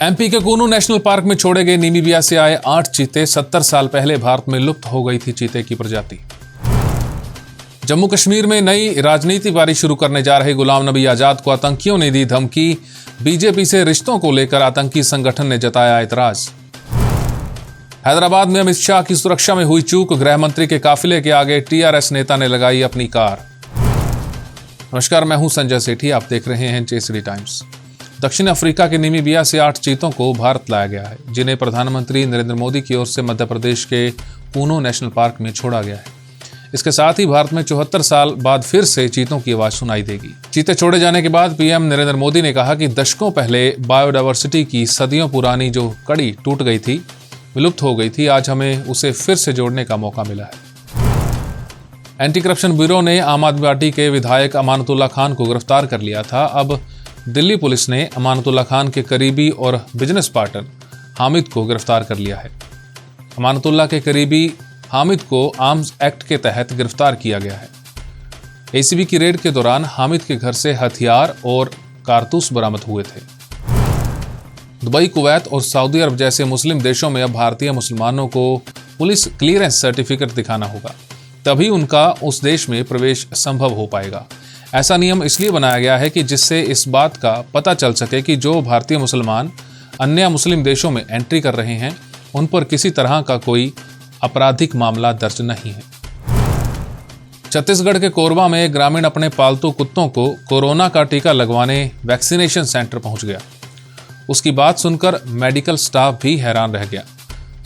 MP के कूनू national park में छोड़े गए नामीबिया से आए 8 चीते। 70 साल पहले भारत में लुप्त हो गई थी चीते की प्रजाति। जम्मू कश्मीर में नई राजनीति पारी शुरू करने जा रहे गुलाम नबी आजाद को आतंकियों ने दी धमकी। बीजेपी से रिश्तों को लेकर आतंकी संगठन ने जताया एतराज। हैदराबाद में अमित शाह की सुरक्षा में हुई चूक। गृह मंत्री के काफिले के आगे टीआरएस नेता ने लगाई अपनी कार। नमस्कार, मैं हूं संजय सेठी, आप देख रहे हैं जेएसडी टाइम्स। दक्षिण अफ्रीका के नामीबिया से 8 चीतों को भारत लाया गया है, जिन्हें प्रधानमंत्री नरेंद्र मोदी की ओर से मध्य प्रदेश के कूनू नेशनल पार्क में छोड़ा गया है। इसके साथ ही भारत में 74 साल बाद फिर से चीतों की आवाज सुनाई देगी। चीते छोड़े जाने के बाद पीएम नरेंद्र मोदी ने कहा कि दशकों पहले बायोडायवर्सिटी की सदियों पुरानी जो कड़ी टूट गई थी, विलुप्त हो गई थी, आज हमें उसे फिर से जोड़ने का मौका मिला है। एंटी करप्शन ब्यूरो ने आम आदमी पार्टी के विधायक अमानतुल्लाह खान को गिरफ्तार कर लिया था। अब दिल्ली पुलिस ने अमानतुल्लाह खान के करीबी और बिजनेस पार्टनर हामिद को गिरफ्तार कर लिया है। अमानतुल्लाह के करीबी हामिद को आर्म्स एक्ट के तहत गिरफ्तार किया गया है। एसीबी की रेड के दौरान हामिद के घर से हथियार और कारतूस बरामद हुए थे। दुबई, कुवैत और सऊदी अरब जैसे मुस्लिम देशों में अब भारतीय मुसलमानों को पुलिस क्लियरेंस सर्टिफिकेट दिखाना होगा, तभी उनका उस देश में प्रवेश संभव हो पाएगा। ऐसा नियम इसलिए बनाया गया है कि जिससे इस बात का पता चल सके कि जो भारतीय मुसलमान अन्य मुस्लिम देशों में एंट्री कर रहे हैं, उन पर किसी तरह का कोई आपराधिक मामला दर्ज नहीं है। छत्तीसगढ़ के कोरबा में ग्रामीण अपने पालतू कुत्तों को कोरोना का टीका लगवाने वैक्सीनेशन सेंटर पहुंच गया। उसकी बात सुनकर मेडिकल स्टाफ भी हैरान रह गया।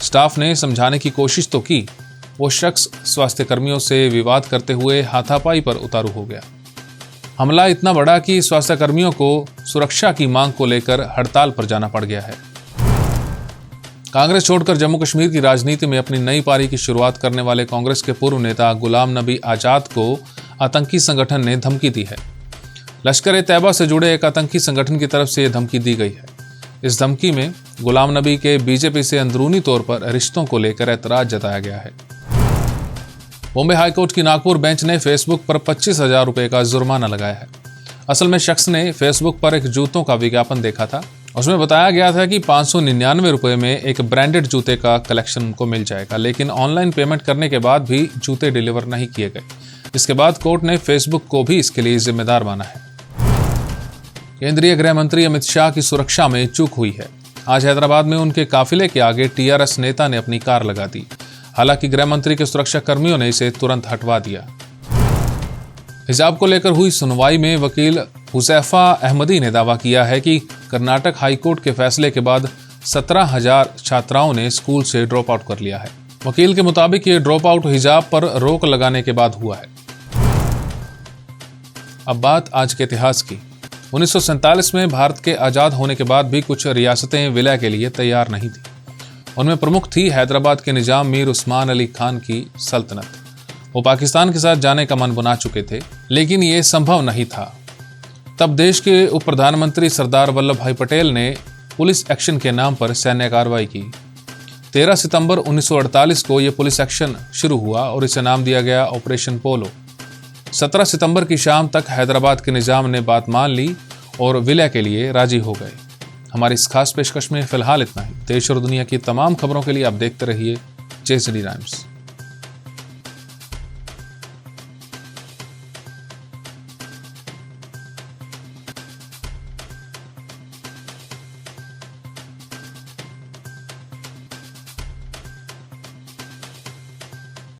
स्टाफ ने समझाने की कोशिश तो की, वो शख्स स्वास्थ्य कर्मियों से विवाद करते हुए हाथापाई पर उतारू हो गया। हमला इतना बड़ा कि स्वास्थ्य कर्मियों को सुरक्षा की मांग को लेकर हड़ताल पर जाना पड़ गया है। कांग्रेस छोड़कर जम्मू कश्मीर की राजनीति में अपनी नई पारी की शुरुआत करने वाले कांग्रेस के पूर्व नेता गुलाम नबी आजाद को आतंकी संगठन ने धमकी दी है। लश्कर-ए-तैयबा से जुड़े एक आतंकी संगठन की तरफ से यह धमकी दी गई है। इस धमकी में गुलाम नबी के बीजेपी से अंदरूनी तौर पर रिश्तों को लेकर ऐतराज जताया गया है। बॉम्बे हाईकोर्ट की नागपुर बेंच ने फेसबुक पर 25,000 रुपए का जुर्माना लगाया है। असल में शख्स ने फेसबुक पर एक जूतों का विज्ञापन देखा था। उसमें बताया गया था कि 599 रुपए में एक ब्रांडेड जूते का कलेक्शन उनको मिल जाएगा, लेकिन ऑनलाइन पेमेंट करने के बाद भी जूते डिलीवर नहीं किए गए। इसके बाद कोर्ट ने फेसबुक को भी इसके लिए जिम्मेदार माना है। केंद्रीय गृह मंत्री अमित शाह की सुरक्षा में चूक हुई है। आज हैदराबाद में उनके काफिले के आगे टीआरएस नेता ने अपनी कार लगा दी। हालांकि गृह मंत्री के सुरक्षा कर्मियों ने इसे तुरंत हटवा दिया। हिजाब को लेकर हुई सुनवाई में वकील हुजैफा अहमदी ने दावा किया है कि कर्नाटक हाईकोर्ट के फैसले के बाद 17,000 छात्राओं ने स्कूल से ड्रॉप आउट कर लिया है। वकील के मुताबिक ये ड्रॉप आउट हिजाब पर रोक लगाने के बाद हुआ है। अब बात आज के इतिहास की। 1947 में भारत के आजाद होने के बाद भी कुछ रियासतें विलय के लिए तैयार नहीं थी। उनमें प्रमुख थी हैदराबाद के निजाम मीर उस्मान अली खान की सल्तनत। वो पाकिस्तान के साथ जाने का मन बना चुके थे, लेकिन ये संभव नहीं था। तब देश के उप प्रधानमंत्री सरदार वल्लभ भाई पटेल ने पुलिस एक्शन के नाम पर सैन्य कार्रवाई की। 13 सितंबर 1948 को यह पुलिस एक्शन शुरू हुआ और इसे नाम दिया गया ऑपरेशन पोलो। 17 सितंबर की शाम तक हैदराबाद के निजाम ने बात मान ली और विलय के लिए राजी हो गए। हमारी इस खास पेशकश में फिलहाल इतना ही। देश और दुनिया की तमाम खबरों के लिए आप देखते रहिए जेएसडी टाइम्स।